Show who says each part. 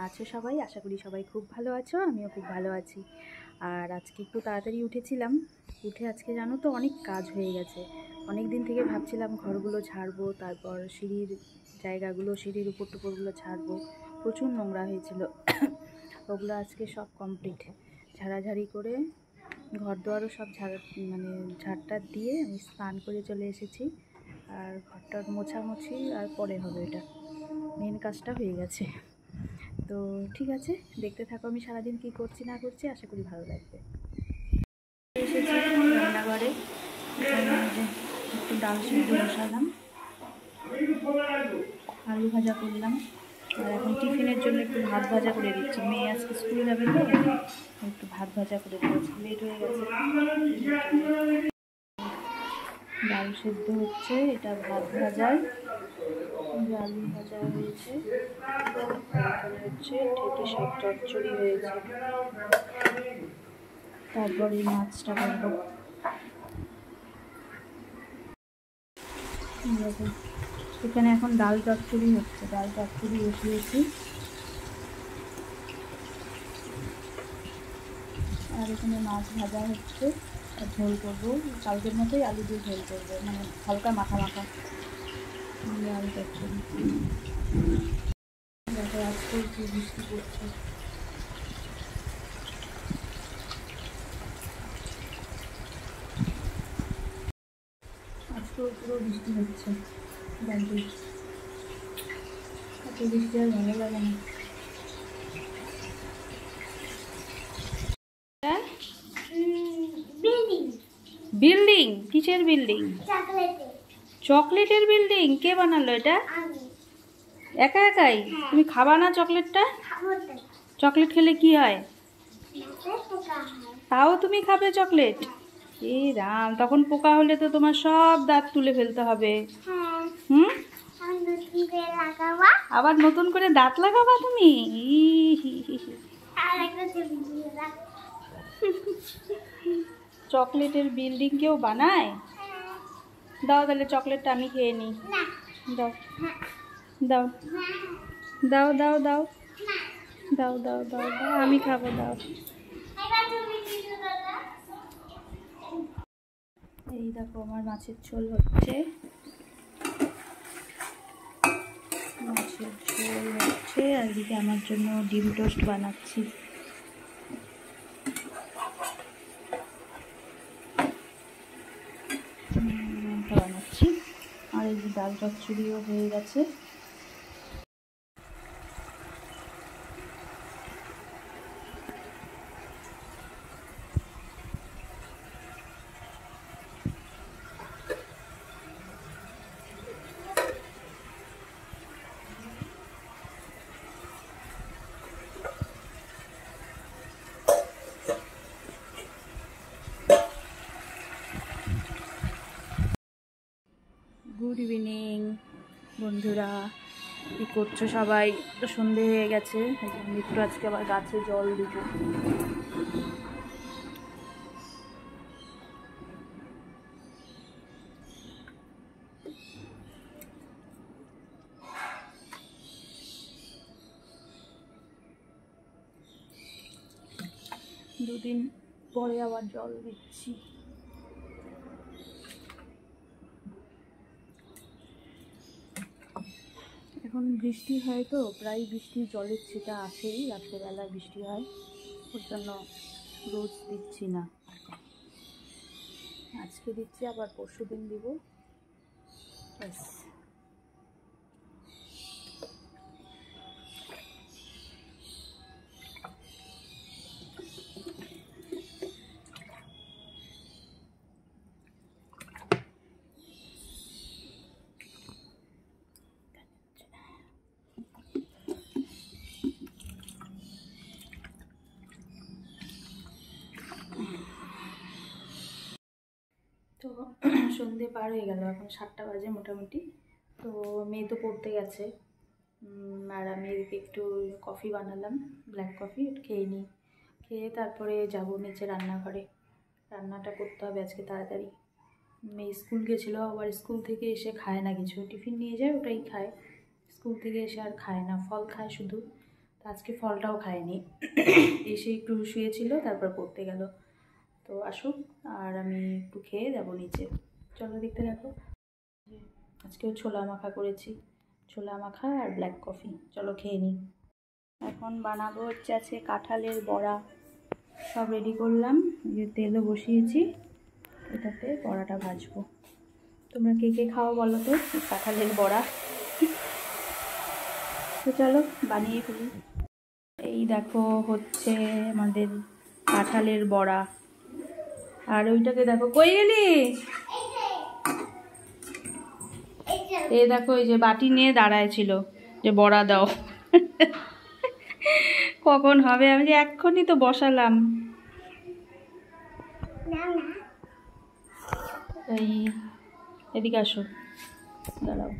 Speaker 1: আছো সবাই? আশা করি সবাই খুব ভালো আছো, আমিও খুব ভালো আছি। আর আজকে একটু তাড়াতাড়ি উঠেছিলাম, উঠে আজকে জানো তো অনেক কাজ হয়ে গেছে। অনেক দিন থেকে ভাবছিলাম ঘরগুলো ঝাড়বো, তারপর সিঁড়ির জায়গাগুলো, সিঁড়ির উপর টুপরগুলো ছাড়বো। প্রচুর নোংরা হয়েছিল, ওগুলো আজকে সব কমপ্লিট। ঝাড়াঝাড়ি করে ঘর দুয়ারও সব ঝাড়টা দিয়ে আমি স্নান করে চলে এসেছি। আর ঘরটার মোছামুছি আর পরে হবে, এটা মেন কাজটা হয়ে গেছে। তো ঠিক আছে, দেখতে থাকো আমি সারাদিন কি করছি না করছি, আশা করি ভালো লাগবে। এসেছি রান্নাঘরে, একটু ডাল সিদ্ধ বসালাম, আলু ভাজা করলাম, আর এখন টিফিনের জন্য একটু ভাত ভাজা করে দিচ্ছি। মেয়ে আজকে স্কুল যাবে তো, একটু ভাত ভাজা করে দিচ্ছি, লেট হয়ে গেছে। ডাল সিদ্ধ হচ্ছে, এটা ভাত ভাজার, আলু ভাজা হয়েছে, এখানে হচ্ছে ঠেকে শাক চচ্চড়ি হয়েছে, তারপরে মাছটা করবো। এখানে এখন ডাল চচ্চড়ি হচ্ছে, ডাল চচ্চড়ি বসিয়েছি। আর এখানে মাছ ভাজা হচ্ছে, আর ঝোল করবো কালকের মতোই, আলু দিয়ে ঝোল করবো, মানে হালকা মাখা মাখা ডাল চচ্চড়ি। দেখো আজকে একটু বৃষ্টি পড়ছে, আজকেও পুরো বৃষ্টি হচ্ছে। জানতে এত বৃষ্টি আর ভালো লাগে না। বিল্ডিং? কিসের বিল্ডিং? চকলেটের বিল্ডিং? কে বানালো এটা? একা একাই? তুমি খাবা না চকলেটটা? চকলেট খেলে কি হয়? তাও তুমি খাবে চকলেট? এ রাম, তখন পোকা হলে তো তোমার সব দাঁত তুলে ফেলতে হবে। হুম, আবার নতুন করে দাঁত লাগাবা তুমি? চকলেটের বিল্ডিং কেউ বানায়? দাও তাহলে চকলেটটা আমি খেয়ে নিই। দাও দাও দাও দাও দাও দাও দাও দাও দাও, আমি খাবো, দাও। এই দেখো আমার মাছের ঝোল হচ্ছে, মাছের ঝোল হচ্ছে, আর এদিকে আমার জন্য ডিম টোস্ট বানাচ্ছি। বানাচ্ছি, আর এই যে ডাল চচ্চড়িও হয়ে গেছে। গুড ইভিনিং বন্ধুরা, কী করছো সবাই? তো সন্ধে হয়ে গেছে, আমি একটু আজকে আবার গাছে জল দিব। দুদিন পরে আবার জল দিচ্ছি। এখন বৃষ্টি হয় তো, প্রায় বৃষ্টি জলের ছিটা আসেই, রাত্রেবেলা বৃষ্টি হয়, ওর জন্য রোজ দিচ্ছি না। আজকে দিচ্ছি, আবার পরশু দিন দিব, ব্যাস। তো সন্ধে পার হয়ে গেল, এখন 7টা বাজে মোটামুটি। তো মেয়ে তো পড়তে গেছে, আর আমি এদিকে একটু কফি বানালাম, ব্ল্যাক কফি, খেয়ে নিই। খেয়ে তারপরে যাব নিচে রান্নাঘরে, রান্নাটা করতে হবে আজকে তাড়াতাড়ি। মেয়ে স্কুল গেছিলো, আবার স্কুল থেকে এসে খায় না কিছু, টিফিন নিয়ে যায় ওটাই খায়, স্কুল থেকে এসে আর খায় না, ফল খায় শুধু। আজকে ফলটাও খায়নি, এসে একটু শুয়েছিল, তারপর পড়তে গেল। তো আসুক, আর আমি একটু খেয়ে যাবো নিচে। চলো দেখতে থাকো। আজকেও ছোলা মাখা করেছি, ছোলা মাখা আর ব্ল্যাক কফি। চলো খেয়ে নিই। এখন বানাবো হচ্ছে আছে কাঁঠালের বড়া। সব রেডি করলাম, যে তেলও বসিয়েছি, এটাতে বড়াটা ভাজবো। তোমরা কে কে খাও বলো তো কাঁঠালের বড়া? তো চলো বানিয়ে ফেলি। এই দেখো হচ্ছে আমাদের কাঁঠালের বড়া। আর ওইটাকে দেখো, কই গেলি? এই দেখো, এই যে বাটি নিয়ে দাঁড়ায় ছিল যে বড়া দাও। কখন হবে? আমি যে এক্ষুনি তো বসালাম। এই এদিকে আসো, দাঁড়াও।